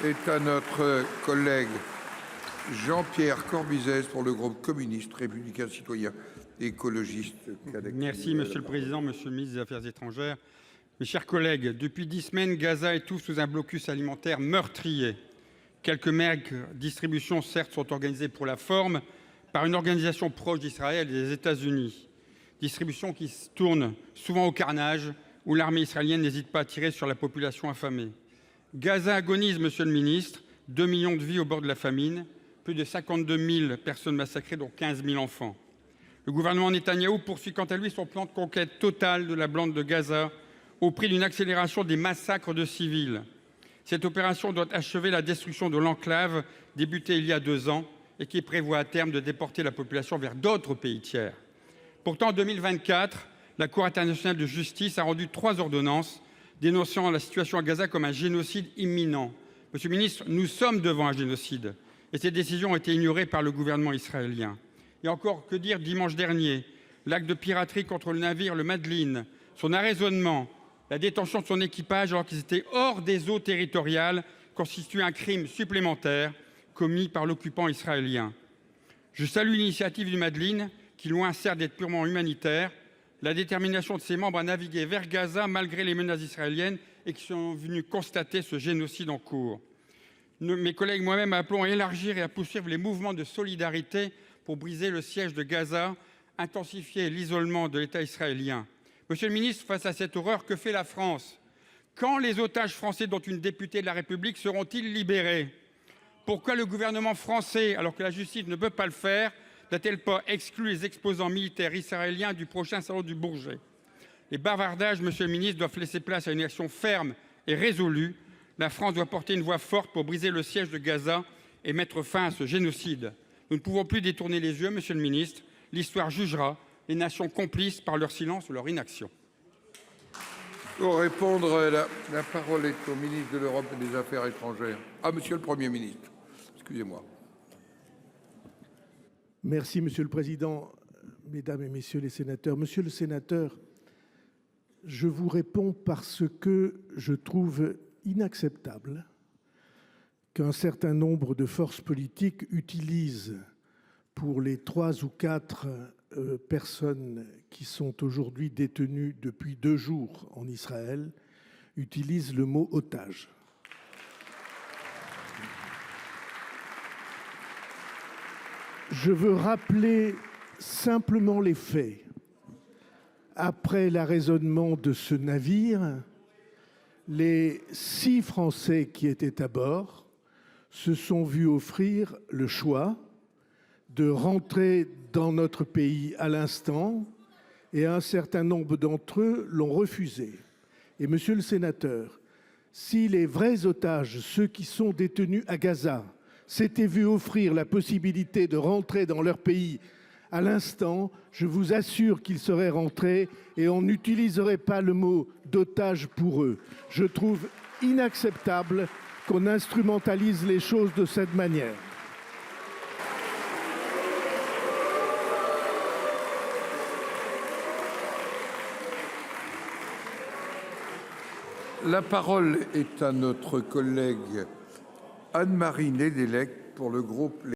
est à notre collègue Jean-Pierre Corbizet pour le groupe communiste, républicain, citoyen et écologiste. Merci Monsieur le Président, Monsieur le ministre des Affaires étrangères. Mes chers collègues, depuis 10 semaines, Gaza étouffe sous un blocus alimentaire meurtrier. Quelques maigres distributions, certes, sont organisées pour la forme par une organisation proche d'Israël et des États-Unis. Distributions qui se tournent souvent au carnage, où l'armée israélienne n'hésite pas à tirer sur la population affamée. Gaza agonise, Monsieur le ministre, 2 millions de vies au bord de la famine, plus de 52 000 personnes massacrées, dont 15 000 enfants. Le gouvernement Netanyahou poursuit quant à lui son plan de conquête totale de la bande de Gaza au prix d'une accélération des massacres de civils. Cette opération doit achever la destruction de l'enclave débutée il y a 2 ans et qui prévoit à terme de déporter la population vers d'autres pays tiers. Pourtant, en 2024, la Cour internationale de justice a rendu 3 ordonnances dénonçant la situation à Gaza comme un génocide imminent. Monsieur le ministre, nous sommes devant un génocide et ces décisions ont été ignorées par le gouvernement israélien. Et encore, que dire dimanche dernier, l'acte de piraterie contre le navire le Madeleine, son arraisonnement, la détention de son équipage alors qu'ils étaient hors des eaux territoriales constitue un crime supplémentaire commis par l'occupant israélien. Je salue l'initiative du Madeleine qui, loin certes d'être purement humanitaire, la détermination de ses membres à naviguer vers Gaza malgré les menaces israéliennes et qui sont venus constater ce génocide en cours. Mes collègues moi-même appelons à élargir et à poursuivre les mouvements de solidarité pour briser le siège de Gaza, intensifier l'isolement de l'État israélien. Monsieur le ministre, face à cette horreur, que fait la France? Quand les otages français, dont une députée de la République, seront-ils libérés? Pourquoi le gouvernement français, alors que la justice ne peut pas le faire, n'a-t-elle pas exclu les exposants militaires israéliens du prochain salon du Bourget? Les bavardages, monsieur le ministre, doivent laisser place à une action ferme et résolue. La France doit porter une voix forte pour briser le siège de Gaza et mettre fin à ce génocide. Nous ne pouvons plus détourner les yeux, monsieur le ministre. L'histoire jugera les nations complices par leur silence ou leur inaction. Pour répondre, la parole est au ministre de l'Europe et des Affaires étrangères. Ah, monsieur le Premier ministre, excusez-moi. Merci, Monsieur le Président, Mesdames et Messieurs les sénateurs. Monsieur le sénateur, je vous réponds parce que je trouve inacceptable qu'un certain nombre de forces politiques utilisent pour les 3 ou 4 personnes qui sont aujourd'hui détenues depuis 2 jours en Israël, utilisent le mot otage. Je veux rappeler simplement les faits. Après l'arraisonnement de ce navire, les 6 Français qui étaient à bord se sont vus offrir le choix de rentrer dans notre pays à l'instant et un certain nombre d'entre eux l'ont refusé. Et monsieur le sénateur, si les vrais otages, ceux qui sont détenus à Gaza, s'étaient vus offrir la possibilité de rentrer dans leur pays à l'instant, je vous assure qu'ils seraient rentrés et on n'utiliserait pas le mot d'otage pour eux. Je trouve inacceptable qu'on instrumentalise les choses de cette manière. La parole est à notre collègue Anne-Marie Nédélec pour le groupe